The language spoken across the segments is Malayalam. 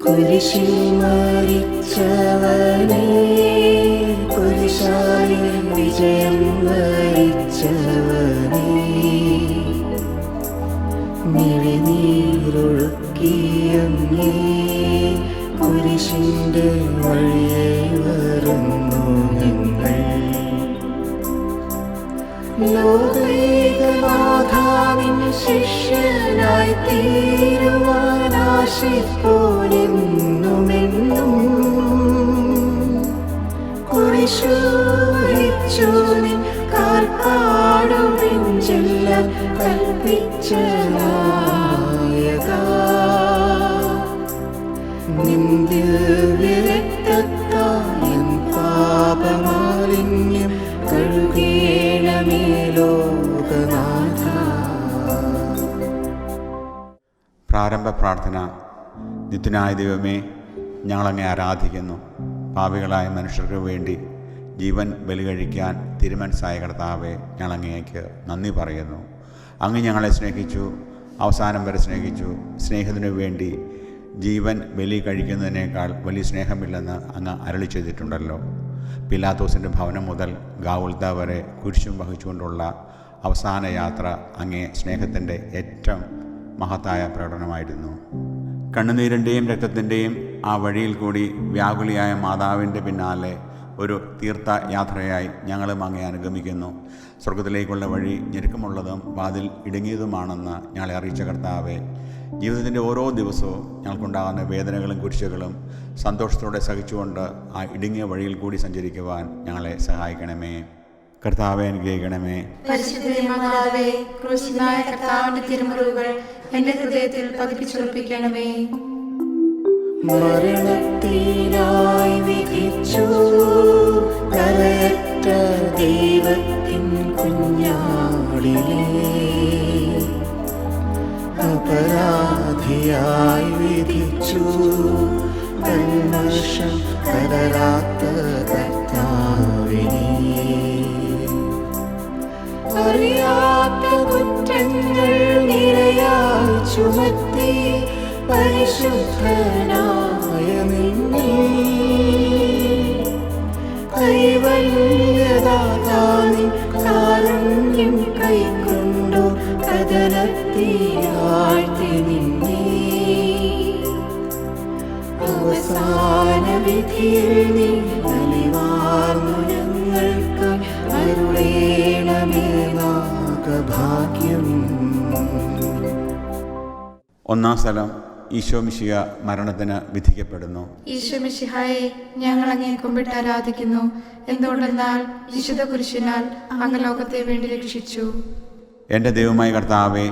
കുരിശിൽ മരിച്ചവനേ, കുരിശാലിൽ വിജയം വരിച്ചവനേ, മിഴിനീരൊഴുക്കിയങ്ങേ കുരിശിൻ്റെ വഴിയെ വരുന്നു ഞങ്ങൾ. ലോകൈകനാഥാവിൻ ശിഷ്യനായി തീരുവാൻ ആശിപ്പോനെന്നുമെന്നും കുരിശുവഹിച്ചു നിൻ കാൽപ്പാടുവിൻ ചെല്ലാൻ കൽപ്പിച്ച നായകാ, നിൻ ദിവ്യരക്തത്താൽ എൻ പാപമാലിന്യം കഴുകേണമേ ലോകനാഥ. പ്രാരംഭ പ്രാർത്ഥന. നിത്യനായ ദൈവമേ, ഞങ്ങളങ്ങെ ആരാധിക്കുന്നു. പാപികളായ മനുഷ്യർക്ക് വേണ്ടി ജീവൻ ബലി കഴിക്കാൻ തിരുമനസ്സായ കർത്താവേ, ഞങ്ങളങ്ങേക്ക് നന്ദി പറയുന്നു. അങ്ങ് ഞങ്ങളെ സ്നേഹിച്ചു, അവസാനം വരെ സ്നേഹിച്ചു. സ്നേഹത്തിനു വേണ്ടി ജീവൻ ബലി കഴിക്കുന്നതിനേക്കാൾ വലിയ സ്നേഹമില്ലെന്ന് അങ്ങ് അരുളി ചെയ്തിട്ടുണ്ടല്ലോ. പിലാത്തോസിൻ്റെ ഭവനം മുതൽ ഗാവുൽത്ത വരെ കുരിശും വഹിച്ചുകൊണ്ടുള്ള അവസാന യാത്ര അങ്ങേ സ്നേഹത്തിൻ്റെ ഏറ്റവും മഹത്തായ പ്രകടനമായിരുന്നു. കണ്ണുനീരിൻ്റെയും രക്തത്തിൻ്റെയും ആ വഴിയിൽ കൂടി വ്യാകുലിയായ മാതാവിൻ്റെ പിന്നാലെ ഒരു തീർത്ഥയാത്രയായി ഞങ്ങളും അങ്ങേ അനുഗമിക്കുന്നു. സ്വർഗത്തിലേക്കുള്ള വഴി ഞെരുക്കമുള്ളതും വാതിൽ ഇടുങ്ങിയതുമാണെന്ന് ഞങ്ങളെ അറിയിച്ച കർത്താവേ, ജീവിതത്തിൻ്റെ ഓരോ ദിവസവും ഞങ്ങൾക്കുണ്ടാകുന്ന വേദനകളും കുരിശുകളും സന്തോഷത്തോടെ സഹിച്ചുകൊണ്ട് ആ ഇടുങ്ങിയ വഴിയിൽ കൂടി സഞ്ചരിക്കുവാൻ ഞങ്ങളെ സഹായിക്കണമേ. കർത്താവെ, അനുഗ്രഹിക്കണമേ. പരിശുദ്ധമാതാവേ, ക്രൂശിതനായ കർത്താവിന്റെ തിരുമുറിവുകൾ എന്റെ ഹൃദയത്തിൽ പതിപ്പിച്ചുറപ്പിക്കണമേ. മരണത്തിനായി വിധിച്ചു കരയറ്റ ദൈവത്തിൻ കുഞ്ഞാടിനെ, അപരാധിയായി വിധിച്ചു കന്മഷം കലരാത്ത കർത്താവിനെ, അറിയാത്ത കുറ്റങ്ങൾ നിരയായി ചുമത്തി പരിശുദ്ധനായ നിന്നെ, കൈവല്യദാതാവിൻ കാരുണ്യം കൈക്കൊണ്ടു കദനത്തിലാഴ്ത്തി നിന്നെ, അവസാന വിധിയിൽ നീ അലിവാർന്നു ഞങ്ങൾക്ക് അരുളേണമേ നാഗഭാഗ്യം. ഒന്നാം സ്ഥലം. ഈശോ മിശിഹ മരണത്തിന് വിധിക്കപ്പെടുന്നു. ഈശോ മിശിഹായെ, ഞങ്ങൾ അങ്ങേ കുമ്പിട്ട് ആരാധിക്കുന്നു. എന്തുകൊണ്ടെന്നാൽ വിശുദ്ധ കുരിശിനാൽ അങ്ങ് ലോകത്തെ വേണ്ടി രക്ഷിച്ചു. എൻ്റെ ദൈവമായ കർത്താവേ,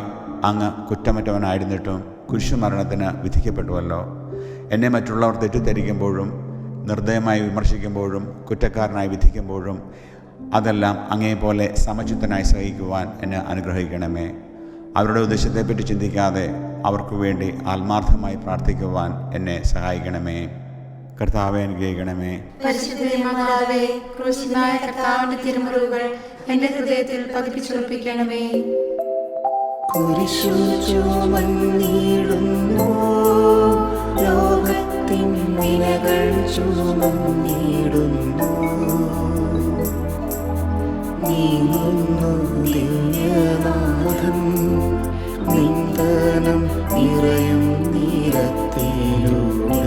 അങ്ങ് കുറ്റമറ്റവനായിരുന്നിട്ടും കുരിശുമരണത്തിന് വിധിക്കപ്പെട്ടുവല്ലോ. എന്നെ മറ്റുള്ളവർ തെറ്റിദ്ധരിക്കുമ്പോഴും നിർദ്ദയമായി വിമർശിക്കുമ്പോഴും കുറ്റക്കാരനായി വിധിക്കുമ്പോഴും അതെല്ലാം അങ്ങേപോലെ സമചിത്തനായി സഹിക്കുവാൻ എന്നെ അനുഗ്രഹിക്കണമേ. അവരുടെ ഉദ്ദേശത്തെപ്പറ്റി ചിന്തിക്കാതെ അവർക്ക് വേണ്ടി ആത്മാർത്ഥമായി പ്രാർത്ഥിക്കുവാൻ എന്നെ സഹായിക്കണമേ. കർത്താവെ, അനുഗ്രഹിക്കണമേ. പരിശുദ്ധമാതാവേ, ക്രൂശിതനായ കർത്താവിന്റെ തിരുമുറിവുകൾ എന്റെ ഹൃദയത്തിൽ പതിപ്പിച്ചുറപ്പിക്കണമേ. കുരിശു ചുമന്നിടുന്നു ലോകത്തിൻ വിനകൾ ചുമന്നിടുന്നു, നീങ്ങുന്നു ദിവ്യനാഥൻ നിന്ദനം നിറയും നീരത്തിലൂടെ.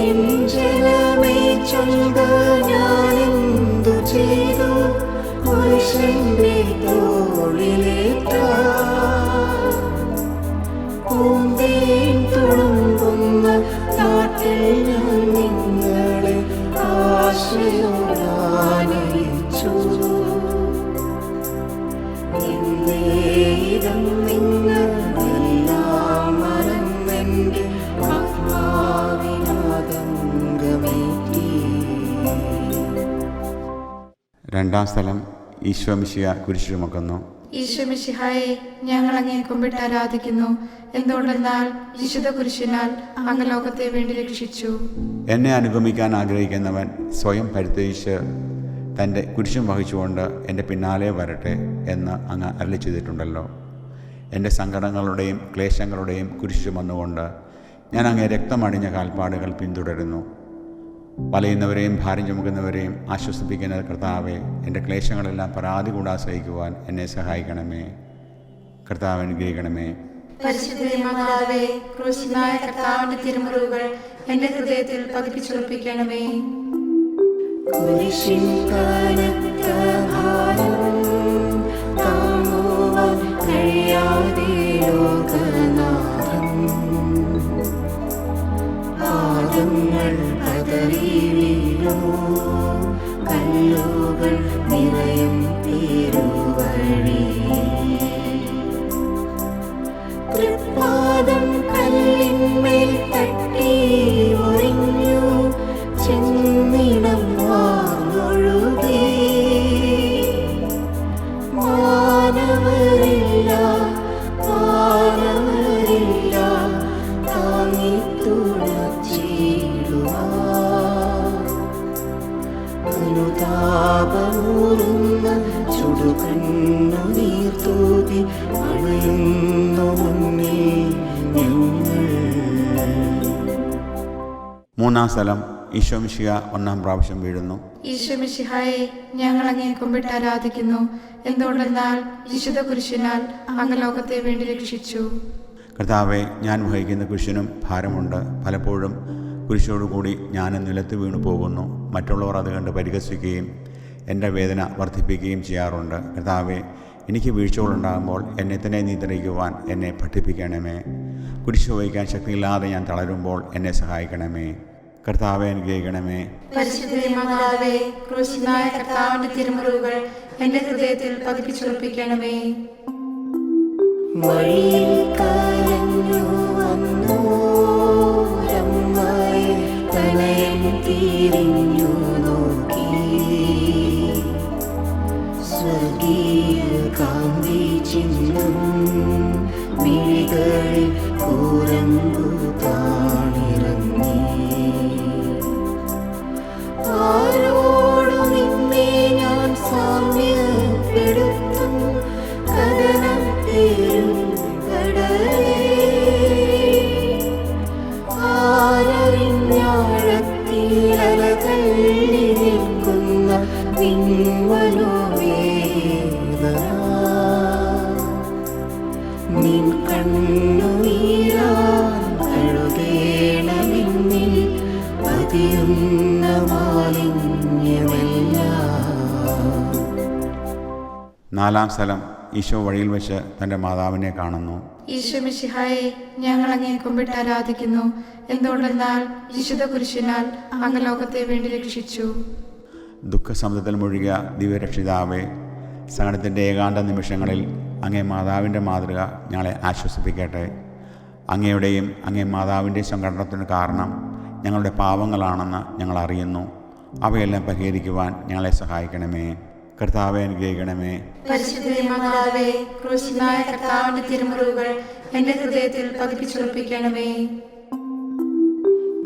എൻ ജനമേ ചൊൽക, ഞാനെന്തു ചെയ്തു കുരിശിന്റെ തോളിലേറ്റാൻ, പൂന്തേൻ തുളുമ്പുന്ന നാട്ടിൽ ഞാൻ നിങ്ങളെ ആശയോടാനയിച്ചു. എന്തേരം നിങ്ങളെല്ലാം മറന്നെൻ്റെ ആത്മാവിനാതങ്കമേറ്റി. രണ്ടാം സ്ഥലം. ഈശോ മിശിഹ കുരിശു ചുമക്കുന്നു. ഈശോ മിശിഹായെ, ഞങ്ങൾ അങ്ങേ കുമ്പിട്ട് ആരാധിക്കുന്നു. എന്തുകൊണ്ടെന്നാൽ വിശുദ്ധ കുരിശിനാൽ അങ്ങ് ലോകത്തെ വേണ്ടി രക്ഷിച്ചു. എന്നെ അനുഗമിക്കാൻ ആഗ്രഹിക്കുന്നവൻ സ്വയം പരിത്യജിച്ച് തൻ്റെ കുരിശും വഹിച്ചുകൊണ്ട് എൻ്റെ പിന്നാലെ വരട്ടെ എന്ന് അങ്ങ് അരുളി ചെയ്തിട്ടുണ്ടല്ലോ. എൻ്റെ സങ്കടങ്ങളുടെയും ക്ലേശങ്ങളുടെയും കുരിശ് ചുമന്നുകൊണ്ട് ഞാൻ അങ്ങേ രക്തമണിഞ്ഞ കാൽപ്പാടുകൾ പിന്തുടരുന്നു. വലയുന്നവരെയും ഭാരം ചുമക്കുന്നവരെയും ആശ്വസിപ്പിക്കുന്ന കർത്താവെ, എൻ്റെ ക്ലേശങ്ങളെല്ലാം പരാതി കൂടാതെ സഹിക്കുവാൻ എന്നെ സഹായിക്കണമേ. കർത്താവ് അനുഗ്രഹിക്കണമേ. പരിശുദ്ധ മാതാവേ, ക്രൂശിതനായ കർത്താവിന്റെ തിരുമുറിവുകൾ എന്റെ ഹൃദയത്തിൽ പതിപ്പിച്ചുറപ്പിക്കണമേ. കുരിശിൻ കനത്ത ഭാരം താങ്ങുവാൻ കഴിയാതെ ലോകനാഥൻ പാദങ്ങൾ പതറി വീണു, കല്ലുകൾ നിറയും തിരുവഴി. തൃപ്പാദം കല്ലിന്മേൽ തട്ടി ഒഴിഞ്ഞു, ചെന്നിടം വാർന്നൊഴുകി. മാനവരില്ല താങ്ങി തുണച്ചിടുവാൻ. അനുതാപമൂറുന്ന ചുടുകണ്ണുനീർ തൂകി അണയുന്നു മുന്നിൽ ഞങ്ങൾ. മൂന്നാം സ്ഥലം ഈശോ മിശിഹ ഒന്നാം പ്രാവശ്യം വീഴുന്നു. ഈശോ മിശിഹായെ, ഞങ്ങൾ അങ്ങേ കുമ്പിട്ട് ആരാധിക്കുന്നു. എന്തുകൊണ്ടെന്നാൽ വിശുദ്ധ കുരിശിനാൽ അങ്ങ് ലോകത്തെ വേണ്ടി രക്ഷിച്ചു. കർത്താവെ, ഞാൻ വഹിക്കുന്ന കുരിശിനും ഭാരമുണ്ട്. പലപ്പോഴും കുരിശോടുകൂടി ഞാൻ നിലത്ത് വീണു പോകുന്നു. മറ്റുള്ളവർ അത് കണ്ട് പരിഹസിക്കുകയും എൻ്റെ വേദന വർദ്ധിപ്പിക്കുകയും ചെയ്യാറുണ്ട്. കർത്താവെ, എനിക്ക് വീഴ്ചകളുണ്ടാകുമ്പോൾ എന്നെ തന്നെ നിയന്ത്രിക്കുവാൻ എന്നെ പഠിപ്പിക്കണമേ. കുരിശ് വഹിക്കാൻ ശക്തിയില്ലാതെ ഞാൻ തളരുമ്പോൾ എന്നെ സഹായിക്കണമേ. കർത്താവെ, അനുഗ്രഹിക്കണമേ. പരിശുദ്ധ മാതാവേ, ക്രൂശിതനായ കർത്താവിന്റെ തിരുമുറിവുകൾ എന്റെ ഹൃദയത്തിൽ പതിപ്പിച്ചുറപ്പിക്കണമേ. വഴിയിൽ കരഞ്ഞു വന്നോരമ്മയെ തനയൻ തിരിഞ്ഞു നോക്കി. സ്വർഗീയ കാന്തി ചിഹ്നം മിഴികളിൽ കൂരമ്പു താണിറങ്ങി. ആരോടു നിന്നെ ഞാൻ സാമ്യപ്പെടുത്തും, കഥനം പേരും കടലേ. ആരറിഞ്ഞാഴത്തിലലതള്ളി നിൽക്കുന്ന നിൻമനോവേദന. നിൻ കണ്ണുനീരാൽ കഴുകേണമെന്നിൽ പതിയുന്ന മാലിന്യമെല്ലാം. നാലാം സ്ഥലം ഈശോ വഴിയിൽ വെച്ച് തൻ്റെ മാതാവിനെ കാണുന്നു. ഈശോ മിശിഹായെ, ഞങ്ങൾ അങ്ങേ കുമ്പിട്ട് ആരാധിക്കുന്നു. എന്തുകൊണ്ടെന്നാൽ വിശുദ്ധ കുരിശിനാൽ അങ്ങ് ലോകത്തെ വേണ്ടി രക്ഷിച്ചു. ദുഃഖസമുദ്രത്തിൽ മുഴുകിയ ദിവ്യരക്ഷിതാവേ, സഹനത്തിൻ്റെ ഏകാന്ത നിമിഷങ്ങളിൽ അങ്ങേ മാതാവിൻ്റെ മാതൃക ഞങ്ങളെ ആശ്വസിപ്പിക്കട്ടെ. അങ്ങയുടെയും അങ്ങേ മാതാവിൻ്റെയും സങ്കടത്തിന് കാരണം ഞങ്ങളുടെ പാവങ്ങളാണെന്ന് ഞങ്ങൾ അറിയുന്നു. അവയെല്ലാം പരിഹരിക്കുവാൻ ഞങ്ങളെ സഹായിക്കണമേ. കർത്താവെ, അനുഗ്രഹിക്കണമേ. പരിശുദ്ധ മാതാവേ, ക്രൂശിതനായ കർത്താവിന്റെ തിരുമുറിവുകൾ എന്റെ ഹൃദയത്തിൽ പതിപ്പിച്ചുറപ്പിക്കണമേ.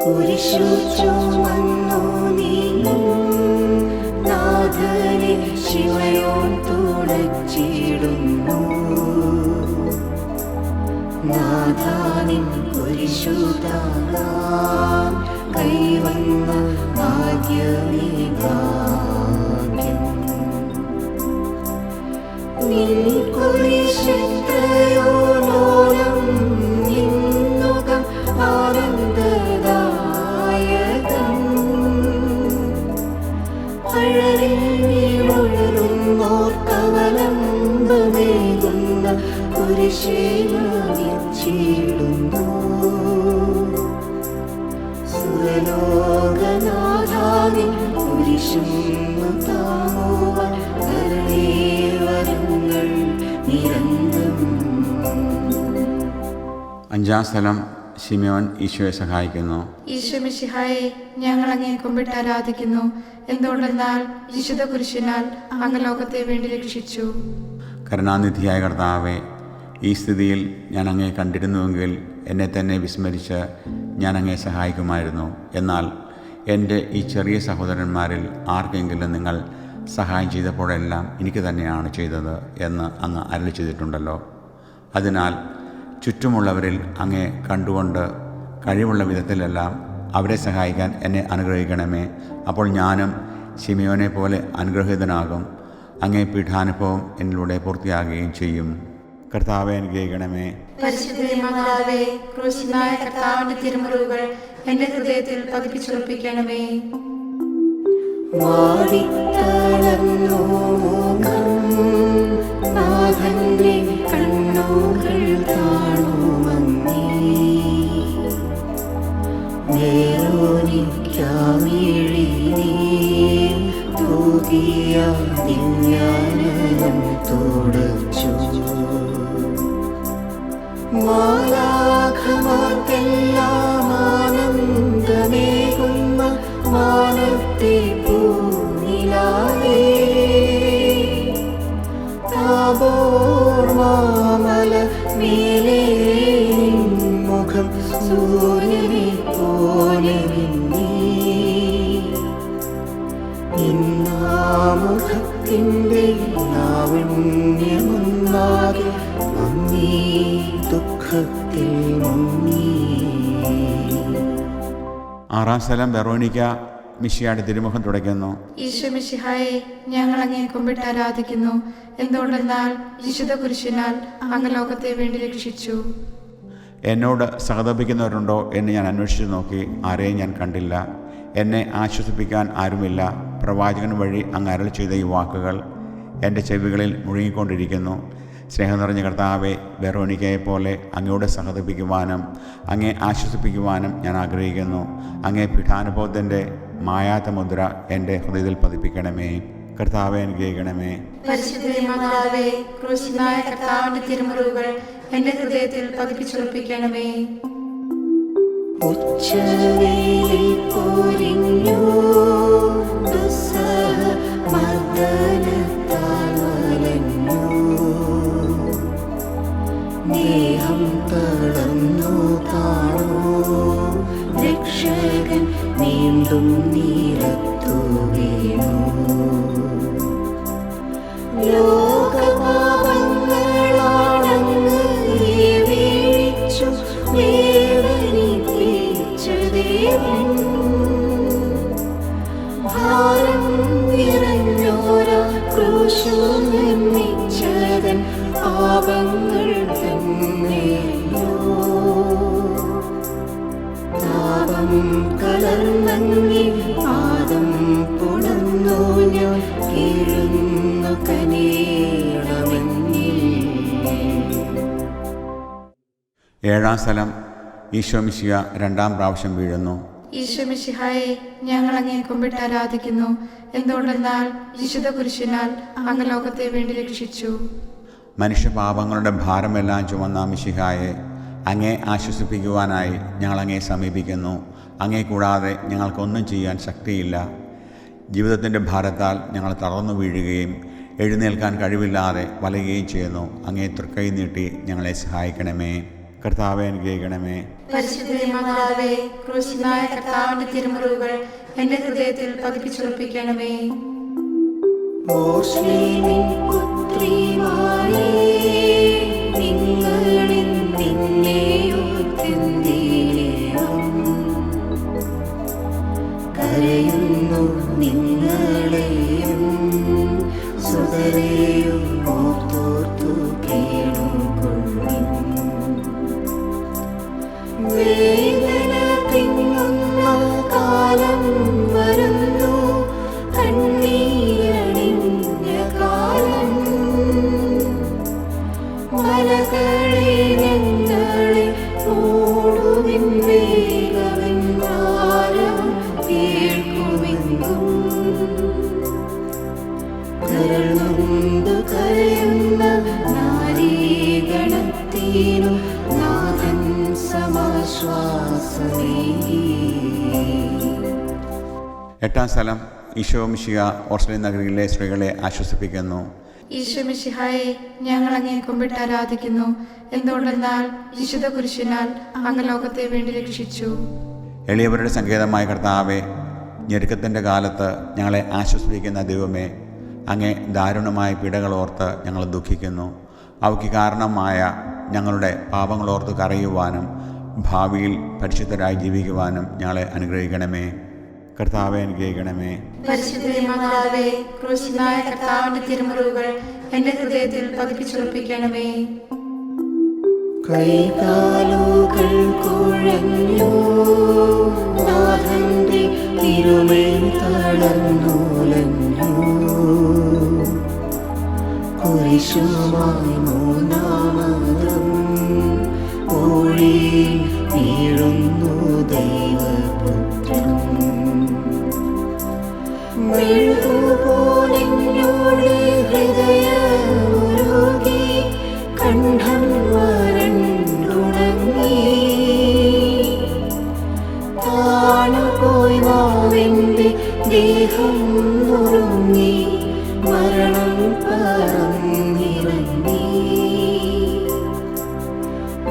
കുരിശു ചുമന്നു നീങ്ങും നാഥനെ ശിവയോൻ തുണച്ചിടുന്നു. നാഥാനിൻ കുരിശു താങ്ങാൻ കൈവന്ന ഭാഗ്യമേ ഭാഗ്യം. നിൻ കുരിശെത്രയോ ലോലം നിന്നുകം ആനന്ദദായകം. അഴലിൽ വീണുഴലുന്നോർക്കവലംബമേകുന്ന കുരിശേ നമിച്ചിടുന്നു. സുരലോകനാഥാനിൻ കുരിശുന്നു താങ്ങുവാൻ കരുണേവരങ്ങൾ നിരന്തരം. അഞ്ചാം സ്ഥലം ശിമയോൻ ഈശോയെ സഹായിക്കുന്നു. ഈശോ മിശിഹായെ, ഞങ്ങൾ അങ്ങേ കുമ്പിട്ട് ആരാധിക്കുന്നു. എന്തുകൊണ്ടെന്നാൽ വിശുദ്ധ കുരിശിനാൽ അങ്ങ് ലോകത്തെ വേണ്ടി രക്ഷിച്ചു. കരുണാനിധിയായ കർത്താവെ, ഈ സ്ഥിതിയിൽ ഞാൻ അങ്ങയെ കണ്ടിരുന്നുവെങ്കിൽ എന്നെ തന്നെ വിസ്മരിച്ച് ഞാൻ അങ്ങയെ സഹായിക്കുമായിരുന്നു. എന്നാൽ എൻ്റെ ഈ ചെറിയ സഹോദരന്മാരിൽ ആർക്കെങ്കിലും നിങ്ങൾ സഹായം ചെയ്തപ്പോഴെല്ലാം എനിക്ക് തന്നെയാണ് ചെയ്തത് എന്ന് അങ്ങ് അരുളി ചെയ്തിട്ടുണ്ടല്ലോ. അതിനാൽ ചുറ്റുമുള്ളവരിൽ അങ്ങേ കണ്ടുകൊണ്ട് കഴിവുള്ള വിധത്തിലെല്ലാം അവരെ സഹായിക്കാൻ എന്നെ അനുഗ്രഹിക്കണമേ. അപ്പോൾ ഞാനും ശിമിയോനെ പോലെ അനുഗ്രഹീതനാകും. അങ്ങേ പീഠാനുഭവം എന്നിലൂടെ പൂർത്തിയാകുകയും ചെയ്യും. കർത്താവെ അനുഗ്രഹിക്കണമേ. പരിശുദ്ധ മാതാവേ, ക്രൂശിതനായ കർത്താവിന്റെ തിരുമുറിവുകൾ എന്റെ ഹൃദയത്തിൽ പതിപ്പിച്ചുറപ്പിക്കണമേ. വാടിത്തളർന്നു മുഖം നാഥന്റെ കണ്ണുകൾ കാണുമങ്ങേ. വേറോനിക്കാമിഴിനീർ തൂകിയ വിജ്ഞാനം തുടച്ചു. മാലാഖമാർക്കെല്ലാം ആനന്ദമേകുന്ന മാനത്തെ പൂനിലാവേ, താബോർ മാമല മേലേ മുഖം സൂര്യനെ പോലെ മിന്നി. ഇന്നാമുഖത്തിൻ്റെ ലാവണ്യമൊന്നാകെ മങ്ങി, ദുഃഖത്തിൽ മുങ്ങി. ആറാം സ്ഥലം വെറോനിക്ക മിശിഹായുടെ തിരുമുഖം തുടയ്ക്കുന്നു. ഈശോ മിശിഹായെ, ഞങ്ങൾ അങ്ങേ കുമ്പിട്ട് ആരാധിക്കുന്നു. എന്തുകൊണ്ടെന്നാൽ വിശുദ്ധ കുരിശിനാൽ അങ്ങ് ലോകത്തെ വേണ്ടി രക്ഷിച്ചു. എന്നോട് സഹതപിക്കുന്നവരുണ്ടോ എന്ന് ഞാൻ അന്വേഷിച്ചു നോക്കി, ആരെയും ഞാൻ കണ്ടില്ല. എന്നെ ആശ്വസിപ്പിക്കാൻ ആരുമില്ല. പ്രവാചകൻ വഴി അങ്ങ് അരുളി ചെയ്ത ഈ വാക്കുകൾ എൻ്റെ ചെവികളിൽ മുഴുകിക്കൊണ്ടിരിക്കുന്നു. സ്നേഹം നിറഞ്ഞ കർത്താവെ, വെറോനിക്കയെപ്പോലെ അങ്ങയോട് സഹതപിക്കുവാനും അങ്ങേ ആശ്വസിപ്പിക്കുവാനും ഞാൻ ആഗ്രഹിക്കുന്നു. അങ്ങേ പീഠാനുഭവത്തിൻ്റെ മായാത്ത മുദ്ര എൻ്റെ ഹൃദയത്തിൽ പതിപ്പിക്കണമേ. കർത്താവെ അനുഗ്രഹിക്കണമേ. പരിശുദ്ധ മാതാവേ, ക്രൂശിതനായ കർത്താവിന്റെ തിരുമുറിവുകൾ എന്റെ ഹൃദയത്തിൽ പതിപ്പിച്ചുറപ്പിക്കണമേ. ഉച്ചവെയിലിൽ പൊരിഞ്ഞു ദുസ്സഹ മർദ്ദനത്താൽ വലഞ്ഞു. ദേഹം തളർന്നു താണു, രക്ഷകൻ വീണ്ടും നീരത്തു വീണു. ലോകപാപങ്ങളാണങ്ങ് വീഴിച്ചു വേദനിപ്പിച്ച ദേവൻ. ഭാരം നിറഞ്ഞോരാ ക്രൂശു നിർമ്മിച്ചതൻ പാപങ്ങൾ തന്നെയോ. താപം കലർന്നങ്ങി പാദം പുണർന്നു ഞാൻ കീഴുന്നു കനേണമെന്നിൽ. ഏഴാം സ്ഥലം ഈശോ മിശിഹ രണ്ടാം പ്രാവശ്യം വീഴുന്നു. ഈശോ മിശിഹായെ, ഞങ്ങൾ അങ്ങേ കുമ്പിട്ട് ആരാധിക്കുന്നു. എന്തുകൊണ്ടെന്നാൽ വിശുദ്ധ കുരിശിനാൽ അങ്ങ് ലോകത്തെ വേണ്ടി രക്ഷിച്ചു. മനുഷ്യപാപങ്ങളുടെ ഭാരമെല്ലാം ചുമന്ന മിശിഹായെ, അങ്ങേ ആശ്വസിപ്പിക്കുവാനായി ഞങ്ങൾ അങ്ങേ സമീപിക്കുന്നു. അങ്ങേ കൂടാതെ ഞങ്ങൾക്കൊന്നും ചെയ്യാൻ ശക്തിയില്ല. ജീവിതത്തിൻ്റെ ഭാരത്താൽ ഞങ്ങൾ തളർന്നു വീഴുകയും എഴുന്നേൽക്കാൻ കഴിവില്ലാതെ വലയുകയും ചെയ്യുന്നു. അങ്ങേ തൃക്കൈ നീട്ടി ഞങ്ങളെ സഹായിക്കണമേ. കർത്താവെ അനുഗ്രഹിക്കണമേ. പരിശുദ്ധ മാതാവേ, ക്രൂശിതനായ കർത്താവിന്റെ തിരുമുറിവുകൾ എന്റെ ഹൃദയത്തിൽ പതിപ്പിച്ചുറപ്പിക്കണമേ. ഓർശ്ലീമിൻ പുത്രിമാരേ, നിങ്ങളെന്തിന്നെയോർത്തെന്തിനേവം കരയുന്നു. നിങ്ങളെയും സുതരെയും ഓർത്തോർത്തു കേണുകൊള്ളിൻ. വേദന തിങ്ങുന്ന കാലം വരുന്നു, കണ്ണീരണിഞ്ഞ കാലം. മലകളെ ഞങ്ങളെ ഓടുവിൻ, വേഗവിൻ ഭാരം കേൾക്കുമെങ്കും. കരളുന്നു കരയുന്ന നാരീഗണത്തിനു നാഥൻ സമാശ്വാസമേകി. എട്ടാം സ്ഥലം ഈശോ മിശിഹ ഓർസ്ലേം നഗരിയിലെ സ്ത്രീകളെ ആശ്വസിപ്പിക്കുന്നു. ഈശോ മിശിഹായെ, ഞങ്ങൾ അങ്ങേ കുമ്പിട്ട് ആരാധിക്കുന്നു. എന്തുകൊണ്ടെന്നാൽ വിശുദ്ധ കുരിശിനാൽ അങ്ങ് ലോകത്തെ വേണ്ടി രക്ഷിച്ചു. എളിയവരുടെ സങ്കേതമായ കർത്താവെ, ഞെരുക്കത്തിൻ്റെ കാലത്ത് ഞങ്ങളെ ആശ്വസിപ്പിക്കുന്ന ദൈവമേ, അങ്ങേ ദാരുണമായ പീഡകൾ ഓർത്ത് ഞങ്ങൾ ദുഃഖിക്കുന്നു. അവയ്ക്ക് കാരണമായ ഞങ്ങളുടെ പാപങ്ങളോർത്ത് കരയുവാനും ഭാവിയിൽ പരിശുദ്ധരായി ജീവിക്കുവാനും ഞങ്ങളെ അനുഗ്രഹിക്കണമേ. കർത്താവെ അനുഗ്രഹിക്കണമേ. പരിശുദ്ധ മാതാവേ, ക്രൂശിതനായ കർത്താവിന്റെ തിരുമുറിവുകൾ എന്റെ ഹൃദയത്തിൽ പതിപ്പിച്ചുറപ്പിക്കണമേ. കൈകാലുകൾ കുഴഞ്ഞു, നാഥന്റെ തിരുമേൽ തളർന്നുലഞ്ഞു. കുരിശുമായി മൂന്നാമതും ഒഴിയിൽ വീഴുന്നു ദൈവപുത്രൻ. മെഴുകുപോലെന്നോട് ഹൃദയമുരുകി, കണ്ഠം വരണ്ടുണങ്ങി. താണുപോയി നാവെന്റെ ദേഹം നുറുങ്ങി, മരണം പറന്നിറങ്ങി.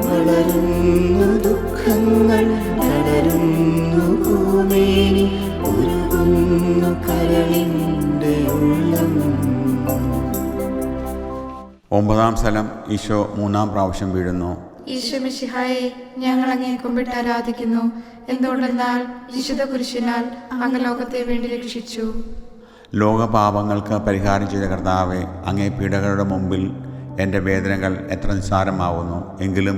വളരുന്നു ദുഃഖങ്ങൾ, തളരുന്നു ഭൂമേനി, ഉരുകുന്നു കരളിൻ്റെ ഉള്ളം. 9-ാം സ്ഥലം ഈശോ 3-ാം പ്രാവശ്യം വീഴുന്നു. ഈശോ മിശിഹായെ, ഞങ്ങൾ അങ്ങേ കുമ്പിട്ട് ആരാധിക്കുന്നു. എന്തുകൊണ്ടെന്നാൽ വിശുദ്ധ കുരിശിനാൽ അങ്ങ് ലോകത്തെ വേണ്ടി രക്ഷിച്ചു. ലോകപാപങ്ങൾക്ക് പരിഹാരം ചെയ്ത കർത്താവെ, അങ്ങേ പീഡകളുടെ മുമ്പിൽ എൻ്റെ വേദനകൾ എത്ര നിസ്സാരമാവുന്നു. എങ്കിലും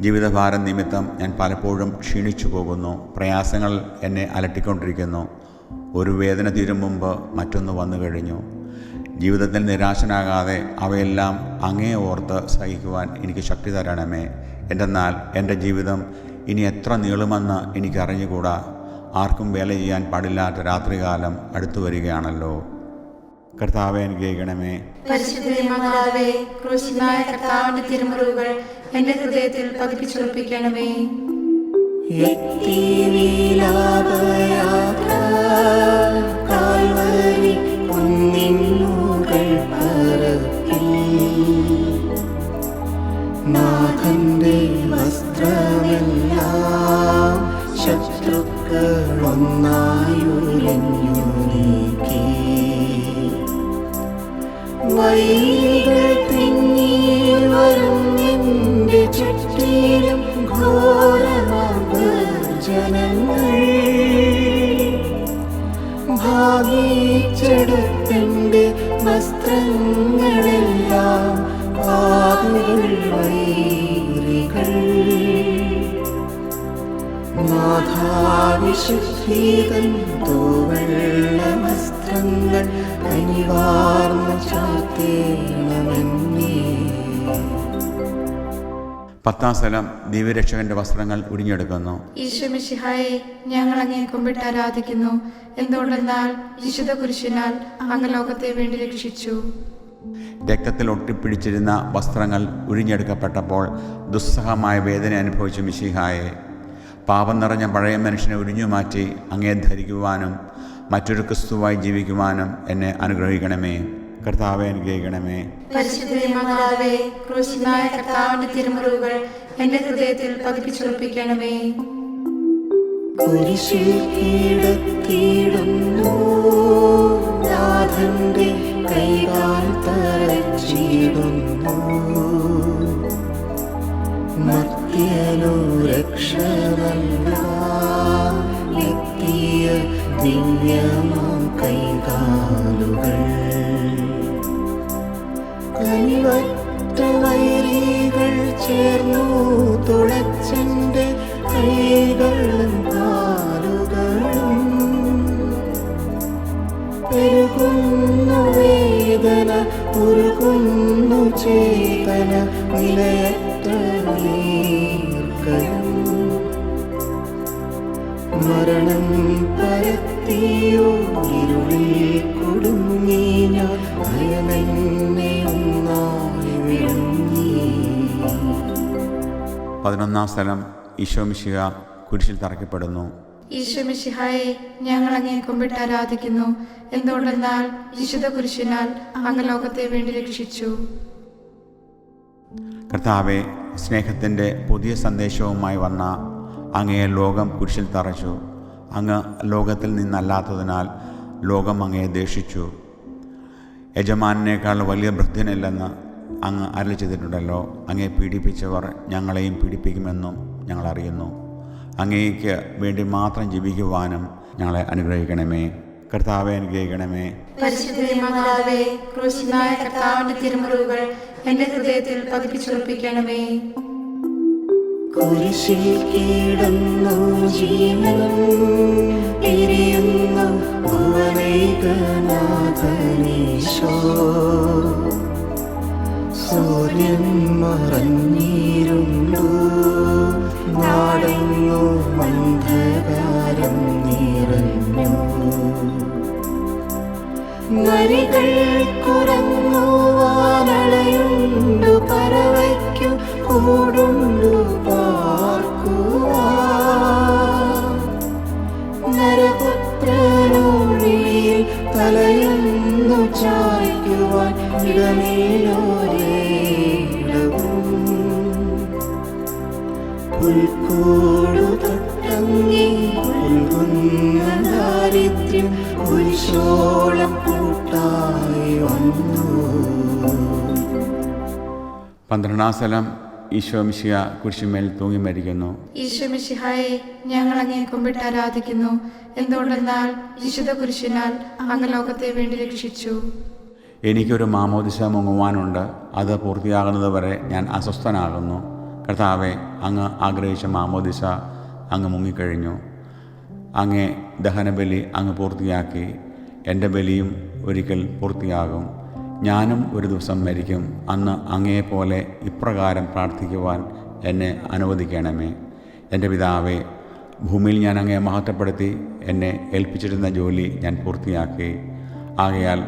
ജീവിതഭാരം നിമിത്തം ഞാൻ പലപ്പോഴും ക്ഷീണിച്ചു പോകുന്നു. പ്രയാസങ്ങൾ എന്നെ അലട്ടിക്കൊണ്ടിരിക്കുന്നു. ഒരു വേദന തീരും മുമ്പ് മറ്റൊന്ന് വന്നു കഴിഞ്ഞു. ജീവിതത്തിൽ നിരാശനാകാതെ അവയെല്ലാം അങ്ങേ ഓർത്ത് സഹിക്കുവാൻ എനിക്ക് ശക്തി തരണമേ. എന്തെന്നാൽ എൻ്റെ ജീവിതം ഇനി എത്ര നീളുമെന്ന് എനിക്കറിഞ്ഞുകൂടാ. ആർക്കും വേല ചെയ്യാൻ പാടില്ലാത്ത രാത്രികാലം അടുത്തു വരികയാണല്ലോ. കർത്താവെ അനുഗ്രഹിക്കണമേ. പരിശുദ്ധ മാതാവേ, ക്രൂശിതനായ കർത്താവിന്റെ തിരുമുറിവുകൾ എന്റെ ഹൃദയത്തിൽ പതിപ്പിച്ചുറപ്പിക്കണമേ. കാൽവരി കുന്നിന്നുകൾ പരപ്പിൽ, നാഥന്റെ വസ്ത്രമെല്ലാം ശത്രുക്കളൊന്നായുലഞ്ഞു നീക്കി. വൈകൾ തിങ്ങി വരും എന്റെ ചുറ്റിലും ഘോരമാം ജനങ്ങൾ. ഭാഗിച്ചെടുത്തെന്റെ വസ്ത്രങ്ങളെല്ലാം പാപികൾ വൈരികൾ. നാഥാവിശുദ്ധീതൻ തൂവെള്ള വസ്ത്രങ്ങൾ കനിവാർന്നു ചാർത്തേണമെന്നേ. 10-ാം സ്ഥലം ദിവ്യരക്ഷകന്റെ വസ്ത്രങ്ങൾ ഉരിഞ്ഞെടുക്കുന്നു. ഈശോ മിശിഹായെ, ഞങ്ങൾ അങ്ങേ കുമ്പിട്ട് ആരാധിക്കുന്നു. എന്തുകൊണ്ടെന്നാൽ വിശുദ്ധ കുരിശിനാൽ അങ്ങ് ലോകത്തെ വേണ്ടി രക്ഷിച്ചു. രക്തത്തിൽ ഒട്ടിപ്പിടിച്ചിരുന്ന വസ്ത്രങ്ങൾ ഉരിഞ്ഞെടുക്കപ്പെട്ടപ്പോൾ ദുസ്സഹമായ വേദന അനുഭവിച്ച മിശിഹായെ, പാപം നിറഞ്ഞ പഴയ മനുഷ്യനെ ഉരിഞ്ഞുമാറ്റി അങ്ങേ ധരിക്കുവാനും മറ്റൊരു ക്രിസ്തുവായി ജീവിക്കുവാനും എന്നെ അനുഗ്രഹിക്കണമേ. കർത്താവെ അനുഗ്രഹിക്കണമേ. പരിശുദ്ധ മാതാവേ, ക്രൂശിതനായ കർത്താവിന്റെ തിരുമുറിവുകൾ എന്റെ ഹൃദയത്തിൽ പതിപ്പിച്ചുറപ്പിക്കണമേ. കുരിശിൽ കീഴത്തിയിടുന്നു, നാഥന്റെ കൈകാൽ തറച്ചിടുന്നു. മർത്യനു രക്ഷ നൽകാൻ എത്തിയ ദിവ്യമാം കൈകാലുകൾ. കനിവറ്റ വൈരികൾ ചേർന്നു തുളച്ചെന്റെ കൈകളും കാലുകളും. പെരുകുന്നു വേദന, ഉരുകുന്നു ചേതന, നിലയറ്റ നീർക്കയം. മരണം പരത്തിയോ ഇരുളിൽ കുടുങ്ങി ഞാൻ, ഭയമെന്നെ ഒന്നായി വിഴുങ്ങി. 11-ാം സ്ഥലം ഈശോ മിശിഹ കുരിശിൽ തറയ്ക്കപ്പെടുന്നു. ഈശോ മിശിഹായെ, ഞങ്ങൾ അങ്ങേ കുമ്പിട്ട് ആരാധിക്കുന്നു. എന്തുകൊണ്ടെന്നാൽ വിശുദ്ധ കുരിശിനാൽ അങ്ങ് ലോകത്തെ വേണ്ടി രക്ഷിച്ചു. കർത്താവെ, സ്നേഹത്തിൻ്റെ പുതിയ സന്ദേശവുമായി വന്ന അങ്ങയെ ലോകം കുരിശിൽ തറച്ചു. അങ്ങ് ലോകത്തിൽ നിന്നല്ലാത്തതിനാൽ ലോകം അങ്ങയെ ദേഷിച്ചു. യജമാനേക്കാൾ വലിയ ഭൃത്യനില്ലെന്ന് അങ്ങ് അരുളി ചെയ്തിട്ടുണ്ടല്ലോ. അങ്ങേ പീഡിപ്പിച്ചവർ ഞങ്ങളെയും പീഡിപ്പിക്കുമെന്നും ഞങ്ങൾ അറിയുന്നു. അങ്ങേക്ക് വേണ്ടി മാത്രം ജീവിക്കുവാനും ഞങ്ങളെ അനുഗ്രഹിക്കണമേ. കർത്താവെ അനുഗ്രഹിക്കണമേ. പരിശുദ്ധ മാതാവേ, ക്രൂശിതനായ കർത്താവിന്റെ തിരുമുറിവുകൾ എന്റെ ഹൃദയത്തിൽ പതിപ്പിച്ചുറപ്പിക്കണമേ. കുരിശിൽ കിടന്നു ജീവനും എരിയുന്നു ഭുവനൈകനാഥനീശോ. സൂര്യൻ മറഞ്ഞിരുന്നു, നാടെങ്ങു അന്ധകാരം നിറഞ്ഞു. നരികൾ കുറഞ്ഞു, വാനളയുണ്ടു, പറവയ്ക്കു കൂടുണ്ടു പാർക്കുവാൻ. നരപുത്രനൊഴിയിൽ തലയൊന്നു ചായ്ക്കുവാൻ ഇടമില്ലോരേടവും. പുൽക്കൂടു തൊട്ടങ്ങി പുൽകുന്ന ദാരിദ്ര്യം കുരിശോളം കൂട്ടായി വന്നു. 12-ാം സ്ഥലം ഈശോ മിശിഹ കുരിശുമേൽ തൂങ്ങി മരിക്കുന്നു. ഈശോ മിശിഹായെ, ഞങ്ങൾ അങ്ങേ കുമ്പിട്ട് ആരാധിക്കുന്നു. എന്തുകൊണ്ടെന്നാൽ വിശുദ്ധ കുരിശിനാൽ അങ്ങ് ലോകത്തെ വേണ്ടി രക്ഷിച്ചു. എനിക്കൊരു മാമോദിസ മുങ്ങുവാനുണ്ട്. അത് പൂർത്തിയാകുന്നത് വരെ ഞാൻ അസ്വസ്ഥനാകുന്നു. കർത്താവെ, അങ്ങ് ആഗ്രഹിച്ച മാമോദിസ അങ്ങ് മുങ്ങിക്കഴിഞ്ഞു. അങ്ങേ ദഹനബലി അങ്ങ് പൂർത്തിയാക്കി. എൻ്റെ ബലിയും ഒരിക്കൽ പൂർത്തിയാകും. ഞാനും ഒരു ദിവസം മരിക്കും. അന്ന് അങ്ങയെപ്പോലെ ഇപ്രകാരം പ്രാർത്ഥിക്കുവാൻ എന്നെ അനുവദിക്കണമേ. എൻ്റെ പിതാവേ, ഭൂമിയിൽ ഞാൻ അങ്ങയെ മഹത്വപ്പെടുത്തി. എന്നെ ഏൽപ്പിച്ചിരുന്ന ജോലി ഞാൻ പൂർത്തിയാക്കി. ആകയാൽ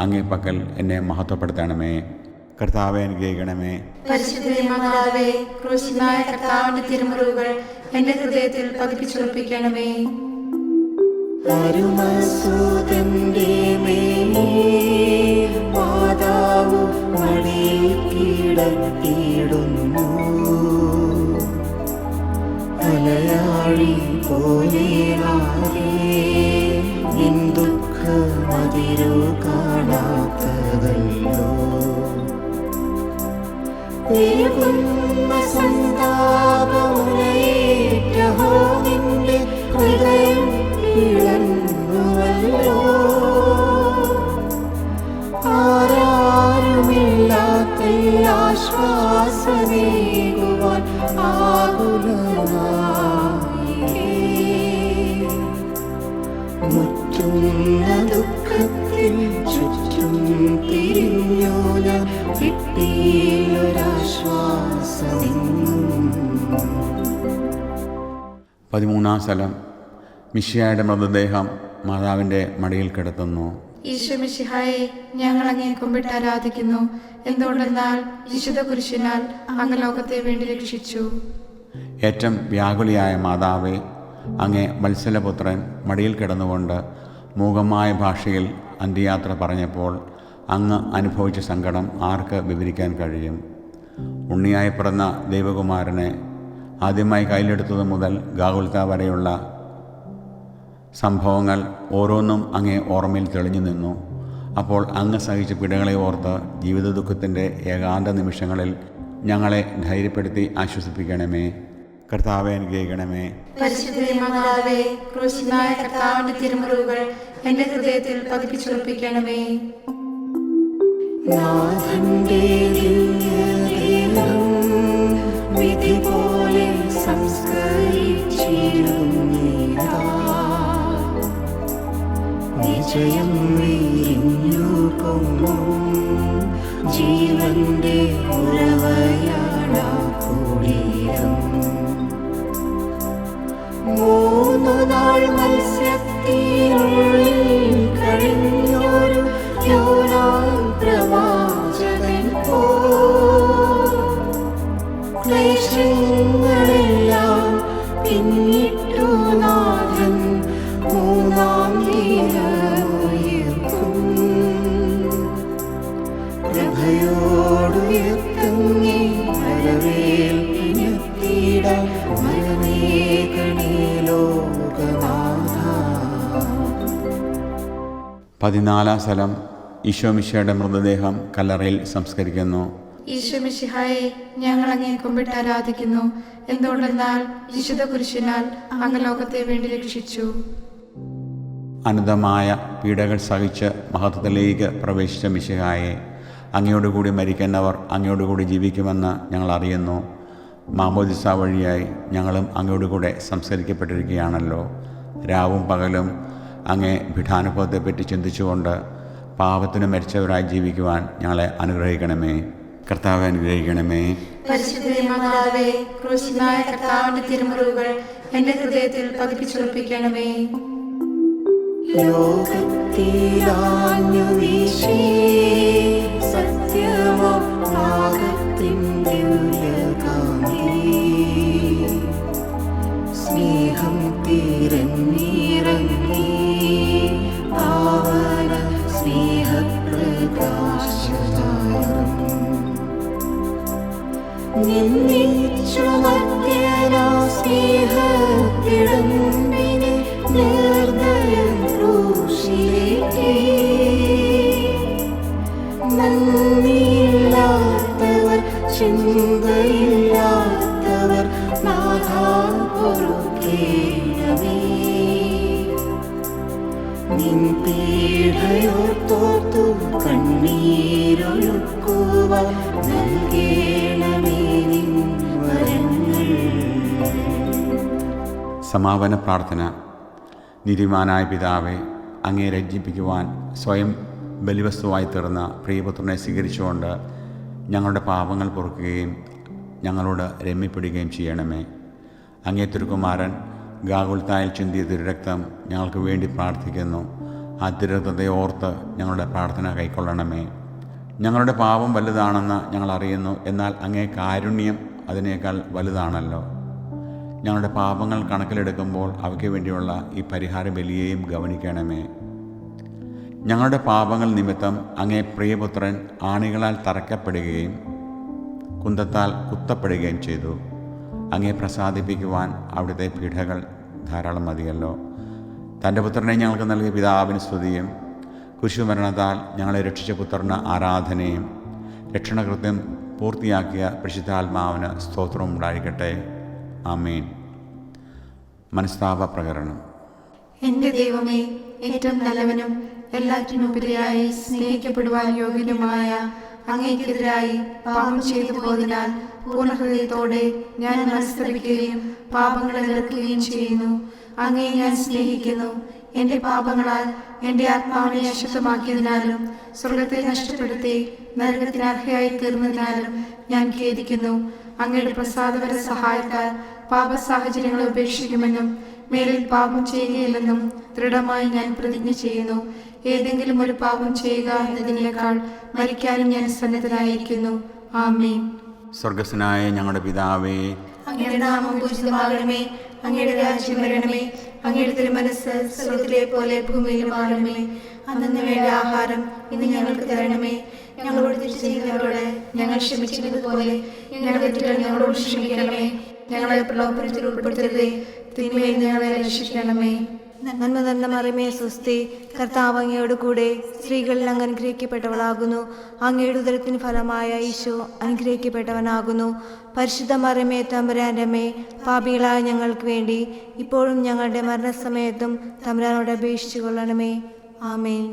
അങ്ങേ പക്കൽ എന്നെ മഹത്വപ്പെടുത്തണമേ. കർത്താവെ അനുഗ്രഹിക്കണമേ. പരിശുദ്ധ മാതാവേ, ക്രൂശിതനായ കർത്താവിന്റെ തിരുമുറിവുകൾ എന്റെ ഹൃദയത്തിൽ പതിപ്പിച്ചുറപ്പിക്കണമേ. അരുമസുതന്റെ മേൽ മാതാവു മടിയിൽ കിടത്തിയിടുന്നു. അലയാഴി പോലെ നിൻ ദുഃഖമതിരു കാണാത്തതല്ലോ. പെരുകുന്ന സന്താപമുനയേറ്റഹോ നിന്റെ ഹൃദയം ഇളങ്ങുവല്ലോ. ആരാരുമില്ലാത്ത ആശ്വാസമേകുവാൻ ആകുലനായി. മുറ്റുന്ന ദുഃഖത്തിൽ ചുറ്റും തിരിഞ്ഞു ഞാൻ, കിട്ടിയൊരാശ്വാസമെങ്ങും. 13-ാം സ്ഥലം മിശിഹായുടെ മൃതദേഹം മാതാവിൻ്റെ മടിയിൽ കിടത്തുന്നു. ഈശോ മിശിഹായെ, ഞങ്ങൾ അങ്ങേ കുമ്പിട്ട് ആരാധിക്കുന്നു. എന്തുകൊണ്ടെന്നാൽ വിശുദ്ധ കുരിശിനാൽ അങ്ങ് ലോകത്തെ വേണ്ടി രക്ഷിച്ചു. ഏറ്റവും വ്യാകുലിയായ മാതാവേ, അങ്ങേ വത്സലപുത്രൻ മടിയിൽ കിടന്നുകൊണ്ട് മൂകമായ ഭാഷയിൽ അന്ത്യയാത്ര പറഞ്ഞപ്പോൾ അങ്ങ് അനുഭവിച്ച സങ്കടം ആർക്ക് വിവരിക്കാൻ കഴിയും? ഉണ്ണിയായി പിറന്ന ദൈവകുമാരനെ ആദ്യമായി കയ്യിലെടുത്തത് മുതൽ ഗാഗുൽത്ത വരെയുള്ള സംഭവങ്ങൾ ഓരോന്നും അങ്ങേ ഓർമ്മയിൽ തെളിഞ്ഞു നിന്നു. അപ്പോൾ അങ്ങ് സഹിച്ച പിടകളെ ഓർത്ത് ജീവിത ദുഃഖത്തിൻ്റെ ഏകാന്ത നിമിഷങ്ങളിൽ ഞങ്ങളെ ധൈര്യപ്പെടുത്തി ആശ്വസിപ്പിക്കണമേ. കർത്താവെ അനുഗ്രഹിക്കണമേ. പരിശുദ്ധ മാതാവേ, ക്രൂശിതനായ കർത്താവിന്റെ തിരുമുറിവുകൾ എന്റെ ഹൃദയത്തിൽ പതിപ്പിച്ചുറപ്പിക്കണമേ. നാഥന്റെ ദിവ്യദേഹം വിധി പോലെ സംസ്കരിച്ചിരുന്നിതാ. വിജയം വിരിഞ്ഞു പൊങ്ങും ജീവന്റെ ഉറവയാണ കുടീരം. 3 നാൾ മത്സ്യത്തിനുള്ളിൽ കഴിഞ്ഞൊരു യോനാൻ പ്രവാചകൻ പോ. ക്ലേശങ്ങളെല്ലാം പിന്നിട്ടു നാഥൻ 3-ാം ദിനമുയർക്കും. പ്രഭയോടുയർത്തങ്ങി വരവേൽപ്പിനെത്തിയിടാൻ വരമേകണേ ലോകനാഥ. 14-ാം സ്ഥലം ഈശോ മിശിഹായുടെ മൃതദേഹം കല്ലറയിൽ സംസ്കരിക്കുന്നു. ഈശോ മിശിഹായെ ഞങ്ങൾ അങ്ങേ കുമ്പിട്ട് ആരാധിക്കുന്നു. എന്തുകൊണ്ടെന്നാൽ വിശുദ്ധ കുരിശിനാൽ അങ്ങ് ലോകത്തെ വേണ്ടി രക്ഷിച്ചു. അനന്തമായ പീഡകൾ സഹിച്ച് മഹത്വത്തിലേക്ക് പ്രവേശിച്ച മിശിഹായെ, അങ്ങയോടുകൂടി മരിക്കുന്നവർ അങ്ങയോടുകൂടി ജീവിക്കുമെന്ന് ഞങ്ങൾ അറിയുന്നു. മാമോദിസ വഴിയായി ഞങ്ങളും അങ്ങയോടുകൂടെ സംസ്കരിക്കപ്പെട്ടിരിക്കുകയാണല്ലോ. രാവും പകലും അങ്ങേ പീഠാനുഭവത്തെപ്പറ്റി ചിന്തിച്ചുകൊണ്ട് പാപത്തിന് മരിച്ചവരായി ജീവിക്കുവാൻ ഞങ്ങളെ അനുഗ്രഹിക്കണമേ. കർത്താവെ അനുഗ്രഹിക്കണമേ. പരിശുദ്ധ മാതാവേ, ക്രൂശിതനായ കർത്താവിന്റെ തിരുമുറിവുകൾ എന്റെ ഹൃദയത്തിൽ പതിപ്പിച്ചുറപ്പിക്കണമേ. ലോകത്തിലാഞ്ഞു വീശി സത്യമോ പാകത്തിൻ ദിവ്യകാന്തി, സ്നേഹം തിരഞ്ഞിറങ്ങി പാവന സ്നേഹപ്രകാശതാരം നിന്നിച്ചു മധ്യനാ സ്നേഹത്തിടമ്പിനെ നിർദ്ദയം ക്രൂശിലേറ്റി. നന്ദിയില്ലാത്തവർ, ചിന്തയില്ലാത്തവർ നാഥാ പൊറുക്കേണമേ. നിൻ പീഡയോർത്തോർത്തു കണ്ണീരൊഴുക്കുവാൻ നൽകേണമേ നിൻ വരങ്ങൾ. സമാപന പ്രാർത്ഥന. നീതിമാനായ പിതാവേ, അങ്ങേ രഞ്ജിപ്പിക്കുവാൻ സ്വയം ബലിവസ്തുവായി തീർന്ന പ്രിയപുത്രനെ സ്വീകരിച്ചുകൊണ്ട് ഞങ്ങളുടെ പാപങ്ങൾ പൊറുക്കുകയും ഞങ്ങളോട് രമ്യപ്പെടുകയും ചെയ്യണമേ. അങ്ങേ തിരുക്കുമാരൻ ഗാഗുൽത്തായിൽ ചിന്തിയ തിരുരക്തം ഞങ്ങൾക്ക് വേണ്ടി പ്രാർത്ഥിക്കുന്നു. ആ തിരുരക്തത്തെ ഓർത്ത് ഞങ്ങളുടെ പ്രാർത്ഥന കൈക്കൊള്ളണമേ. ഞങ്ങളുടെ പാപം വലുതാണെന്ന് ഞങ്ങൾ അറിയുന്നു, എന്നാൽ അങ്ങേ കാരുണ്യം അതിനേക്കാൾ വലുതാണല്ലോ. ഞങ്ങളുടെ പാപങ്ങൾ കണക്കിലെടുക്കുമ്പോൾ അവയ്ക്ക് വേണ്ടിയുള്ള ഈ പരിഹാര ബലിയെയും ഗവനിക്കണമേ. ഞങ്ങളുടെ പാപങ്ങൾ നിമിത്തം അങ്ങേ പ്രിയപുത്രൻ ആണികളാൽ തറക്കപ്പെടുകയും കുന്തത്താൽ കുത്തപ്പെടുകയും ചെയ്തു. അങ്ങേ പ്രസാദിപ്പിക്കുവാൻ അവിടുത്തെ പീഡകൾ ധാരാളം മതിയല്ലോ. തൻ്റെ പുത്രനെ ഞങ്ങൾക്ക് നൽകിയ പിതാവിന് സ്തുതിയും കുരിശുമരണത്താൽ ഞങ്ങളെ രക്ഷിച്ച പുത്രന് ആരാധനയും രക്ഷണകൃത്യം പൂർത്തിയാക്കിയ പരിശുദ്ധാത്മാവിന് സ്തോത്രവും ഉണ്ടായിരിക്കട്ടെ. ആമേൻ. മനസ്താപ പ്രകരണം. എന്റെ ദൈവമേ, ഏറ്റവും നല്ലവനും എല്ലാറ്റിനുപരിയായി സ്നേഹിക്കപ്പെടുവാൻ യോഗ്യനുമായ അങ്ങേക്കെതിരായി പാപം ചെയ്തു പോയതിനാൽ പൂർണ്ണഹൃദയത്തോടെ ഞാൻ മനസ്തപിക്കുകയും പാപങ്ങളെ വെറുക്കുകയും ചെയ്യുന്നു. അങ്ങേ ഞാൻ സ്നേഹിക്കുന്നു. എന്റെ പാപങ്ങളാൽ എന്റെ ആത്മാവിനെ അശുദ്ധമാക്കിയതിനാലും സ്വർഗത്തെ നഷ്ടപ്പെടുത്തി നരകത്തിന് അർഹയായി തീർന്നതിനാലും ഞാൻ ഖേദിക്കുന്നു. അങ്ങയുടെ പ്രസാദപര സഹായത്താൽ പാപ സാഹചര്യങ്ങളെ ഉപേക്ഷിക്കുമെന്നും മേലിൽ പാപം ചെയ്യുകയില്ലെന്നും ദൃഢമായി ഞാൻ പ്രതിജ്ഞ ചെയ്യുന്നു. ഏതെങ്കിലും ഒരു പാപം ചെയ്യുക എന്നതിനേക്കാൾ മരിക്കാനും ഞാൻ സന്നദ്ധനായിരിക്കുന്നു. ആമേൻ. സ്വർഗസ്വനായ ഞങ്ങളുടെ പിതാവേ, അങ്ങയുടെ നാമം പൂജിതമാകണമേ. അങ്ങയുടെ രാജ്യം വരണമേ. അങ്ങയുടെ തിരുമനസ്സ് സ്വർഗ്ഗത്തിലെ പോലെ ഭൂമിയിലുമാകണമേ. അന്നന്ന് വേണ്ട ആഹാരം ഇന്ന് ഞങ്ങൾക്ക് തരണമേ. ഞങ്ങളോട് തെറ്റ് ചെയ്യുന്നവരോട് ഞങ്ങൾ ക്ഷമിച്ചിരുന്നതുപോലെ ഞങ്ങളുടെ തെറ്റുകൾ ഞങ്ങളോട് ക്ഷമിക്കണമേ. ഞങ്ങളെ പ്രലോഭനത്തിൽ ഉൾപ്പെടുത്തരുതേ, തിന്മയിൽ ഞങ്ങളെ രക്ഷിക്കണമേ. നന്മ നിറഞ്ഞ മറിയമേ സ്വസ്തി, കർത്താവ് അങ്ങയോട് കൂടെ സ്ത്രീകളിൽ അങ്ങ് അനുഗ്രഹിക്കപ്പെട്ടവളാകുന്നു. അങ്ങയുടെ ഉദരത്തിന് ഫലമായ ഈശോ അനുഗ്രഹിക്കപ്പെട്ടവനാകുന്നു. പരിശുദ്ധ മറിയമേ തമ്പുരാന്റെ അമ്മേ, പാപികളായ ഞങ്ങൾക്ക് വേണ്ടി ഇപ്പോഴും ഞങ്ങളുടെ മരണസമയത്തും തമ്പുരാനോട് അപേക്ഷിച്ചു കൊള്ളണമേ. ആമേൻ.